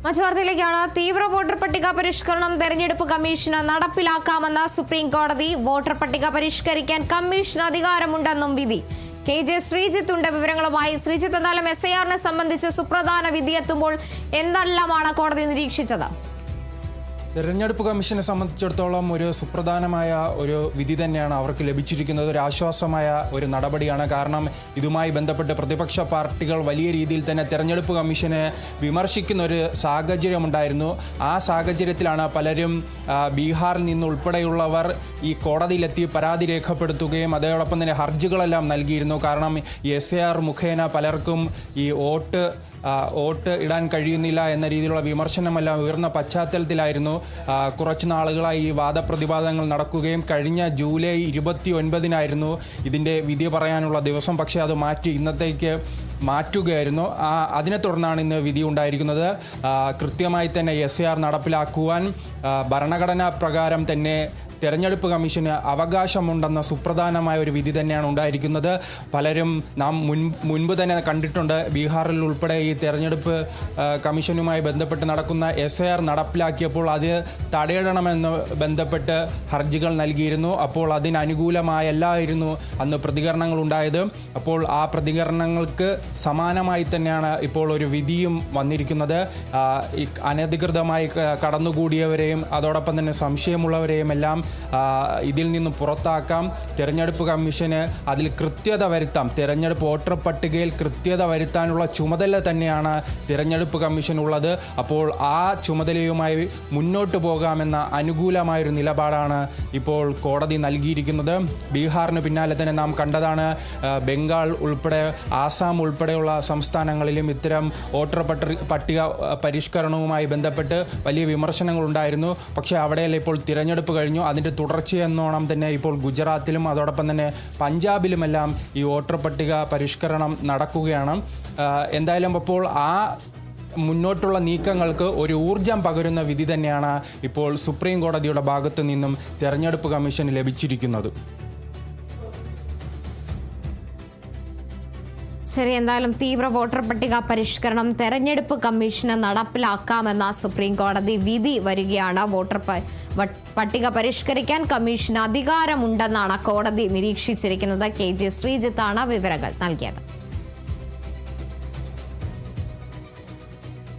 മറ്റു വാർത്തയിലേക്കാണ്. തീവ്ര വോട്ടർ പട്ടിക പരിഷ്കരണം തെരഞ്ഞെടുപ്പ് കമ്മീഷന് നടപ്പിലാക്കാമെന്ന സുപ്രീം കോടതി. വോട്ടർ പട്ടിക പരിഷ്കരിക്കാൻ കമ്മീഷന് അധികാരമുണ്ടെന്നും വിധി. KJ ശ്രീജിത്ത് ഉണ്ട് വിവരങ്ങളുമായി. ശ്രീജിത്ത്, എന്തായാലും SIR സംബന്ധിച്ച് സുപ്രധാന വിധി എത്തുമ്പോൾ എന്തെല്ലാമാണ് കോടതി നിരീക്ഷിച്ചത്? തെരഞ്ഞെടുപ്പ് കമ്മീഷനെ സംബന്ധിച്ചിടത്തോളം ഒരു സുപ്രധാനമായ ഒരു വിധി തന്നെയാണ് അവർക്ക് ലഭിച്ചിരിക്കുന്നത്. ഒരു ആശ്വാസമായ ഒരു നടപടിയാണ്. കാരണം ഇതുമായി ബന്ധപ്പെട്ട് പ്രതിപക്ഷ പാർട്ടികൾ വലിയ രീതിയിൽ തന്നെ തെരഞ്ഞെടുപ്പ് കമ്മീഷനെ വിമർശിക്കുന്ന ഒരു സാഹചര്യമുണ്ടായിരുന്നു. ആ സാഹചര്യത്തിലാണ് പലരും ബീഹാറിൽ നിന്നുൾപ്പെടെയുള്ളവർ ഈ കോടതിയിലെത്തി പരാതി രേഖപ്പെടുത്തുകയും അതോടൊപ്പം തന്നെ ഹർജികളെല്ലാം നൽകിയിരുന്നു. കാരണം ഈ SIR മുഖേന പലർക്കും ഈ വോട്ട് ഇടാൻ കഴിയുന്നില്ല എന്ന രീതിയിലുള്ള വിമർശനമെല്ലാം ഉയർന്ന പശ്ചാത്തലത്തിലായിരുന്നു കുറച്ച് നാളുകളായി ഈ വാദപ്രതിവാദങ്ങൾ നടക്കുകയും കഴിഞ്ഞ ജൂലൈ 29-നായിരുന്നു ഇതിൻ്റെ വിധി പറയാനുള്ള ദിവസം. പക്ഷേ അത് മാറ്റി ഇന്നത്തേക്ക് മാറ്റുകയായിരുന്നു. അതിനെ തുടർന്നാണ് ഇന്ന് വിധി ഉണ്ടായിരിക്കുന്നത്. കൃത്യമായി തന്നെ SIR നടപ്പിലാക്കുവാൻ ഭരണഘടനാ പ്രകാരം തന്നെ തെരഞ്ഞെടുപ്പ് കമ്മീഷന് അവകാശമുണ്ടെന്ന സുപ്രധാനമായ ഒരു വിധി തന്നെയാണ് ഉണ്ടായിരിക്കുന്നത്. പലരും നാം മുൻപ് തന്നെ കണ്ടിട്ടുണ്ട്. ബീഹാറിൽ ഉൾപ്പെടെ ഈ തെരഞ്ഞെടുപ്പ് കമ്മീഷനുമായി ബന്ധപ്പെട്ട് നടക്കുന്ന SIR നടപ്പിലാക്കിയപ്പോൾ അത് തടയിടണമെന്ന് ബന്ധപ്പെട്ട് ഹർജികൾ നൽകിയിരുന്നു. അപ്പോൾ അതിനനുകൂലമായല്ലായിരുന്നു അന്ന് പ്രതികരണങ്ങൾ ഉണ്ടായത്. അപ്പോൾ ആ പ്രതികരണങ്ങൾക്ക് സമാനമായി തന്നെയാണ് ഇപ്പോൾ ഒരു വിധിയും വന്നിരിക്കുന്നത്. അനധികൃതമായി കടന്നുകൂടിയവരെയും അതോടൊപ്പം തന്നെ സംശയമുള്ളവരെയും എല്ലാം ഇതിൽ നിന്ന് പുറത്താക്കാം. തെരഞ്ഞെടുപ്പ് കമ്മീഷന് അതിൽ കൃത്യത വരുത്താം. തെരഞ്ഞെടുപ്പ് വോട്ടർ പട്ടികയിൽ കൃത്യത വരുത്താനുള്ള ചുമതല തന്നെയാണ് തെരഞ്ഞെടുപ്പ് കമ്മീഷനുള്ളത്. അപ്പോൾ ആ ചുമതലയുമായി മുന്നോട്ട് പോകാമെന്ന അനുകൂലമായൊരു നിലപാടാണ് ഇപ്പോൾ കോടതി നൽകിയിരിക്കുന്നത്. ബീഹാറിന് പിന്നാലെ തന്നെ നാം കണ്ടതാണ്. ബംഗാൾ ഉൾപ്പെടെ ആസാം ഉൾപ്പെടെയുള്ള സംസ്ഥാനങ്ങളിലും ഇത്തരം വോട്ടർ പട്ടിക പരിഷ്കരണവുമായി ബന്ധപ്പെട്ട് വലിയ വിമർശനങ്ങൾ ഉണ്ടായിരുന്നു. പക്ഷേ അവിടെയല്ല ഇപ്പോൾ തിരഞ്ഞെടുപ്പ് കഴിഞ്ഞു. അതിൻ്റെ തുടർച്ചയെന്നോണം തന്നെ ഇപ്പോൾ ഗുജറാത്തിലും അതോടൊപ്പം തന്നെ പഞ്ചാബിലുമെല്ലാം ഈ വോട്ടർ പട്ടിക പരിഷ്കരണം നടക്കുകയാണ്. എന്തായാലും അപ്പോൾ ആ മുന്നോട്ടുള്ള നീക്കങ്ങൾക്ക് ഒരു ഊർജം പകരുന്ന വിധി തന്നെയാണ് ഇപ്പോൾ സുപ്രീം കോടതിയുടെ ഭാഗത്തു നിന്നും തെരഞ്ഞെടുപ്പ് കമ്മീഷന് ലഭിച്ചിരിക്കുന്നത്. ശരി, എന്തായാലും തീവ്ര വോട്ടർ പട്ടിക പരിഷ്കരണം തെരഞ്ഞെടുപ്പ് കമ്മീഷന് നടപ്പിലാക്കാമെന്ന സുപ്രീം കോടതി വിധി വരികയാണ്. വോട്ടർ പട്ടിക പരിഷ്കരിക്കാൻ കമ്മീഷന് അധികാരമുണ്ടെന്നാണ് കോടതി നിരീക്ഷിച്ചിരിക്കുന്നത്. KJ ശ്രീജിത്താണ് വിവരങ്ങൾ നൽകിയത്.